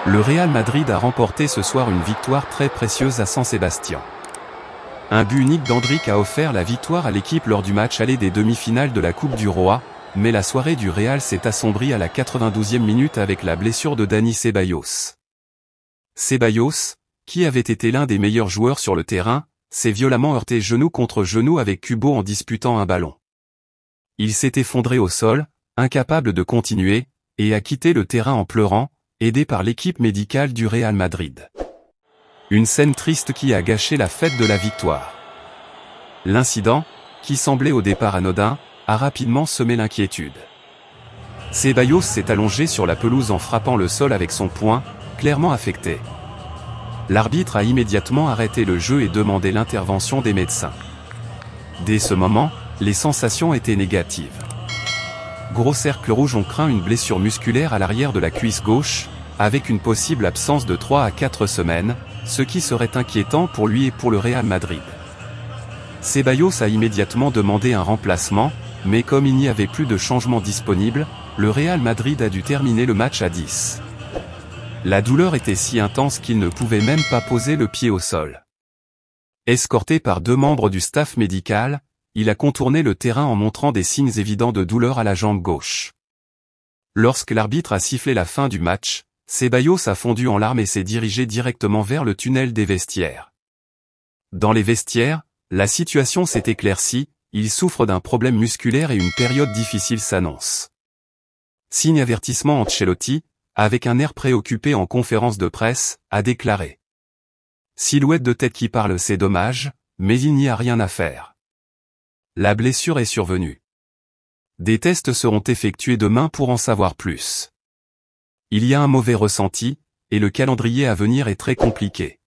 Le Real Madrid a remporté ce soir une victoire très précieuse à San Sebastián. Un but unique d'Endrick a offert la victoire à l'équipe lors du match aller des demi-finales de la Coupe du Roi, mais la soirée du Real s'est assombrie à la 92e minute avec la blessure de Dani Ceballos. Ceballos, qui avait été l'un des meilleurs joueurs sur le terrain, s'est violemment heurté genou contre genou avec Kubo en disputant un ballon. Il s'est effondré au sol, incapable de continuer, et a quitté le terrain en pleurant, aidé par l'équipe médicale du Real Madrid. Une scène triste qui a gâché la fête de la victoire. L'incident, qui semblait au départ anodin, a rapidement semé l'inquiétude. Ceballos s'est allongé sur la pelouse en frappant le sol avec son poing, clairement affecté. L'arbitre a immédiatement arrêté le jeu et demandé l'intervention des médecins. Dès ce moment, les sensations étaient négatives. Gros cercles rouges ont craint une blessure musculaire à l'arrière de la cuisse gauche, avec une possible absence de 3 à 4 semaines, ce qui serait inquiétant pour lui et pour le Real Madrid. Ceballos a immédiatement demandé un remplacement, mais comme il n'y avait plus de changement disponible, le Real Madrid a dû terminer le match à 10. La douleur était si intense qu'il ne pouvait même pas poser le pied au sol. Escorté par 2 membres du staff médical, il a contourné le terrain en montrant des signes évidents de douleur à la jambe gauche. Lorsque l'arbitre a sifflé la fin du match, Ceballos a fondu en larmes et s'est dirigé directement vers le tunnel des vestiaires. Dans les vestiaires, la situation s'est éclaircie, il souffre d'un problème musculaire et une période difficile s'annonce. Signe avertissement. Ancelotti, avec un air préoccupé en conférence de presse, a déclaré. Silhouette de tête qui parle, c'est dommage, mais il n'y a rien à faire. La blessure est survenue. Des tests seront effectués demain pour en savoir plus. Il y a un mauvais ressenti, et le calendrier à venir est très compliqué.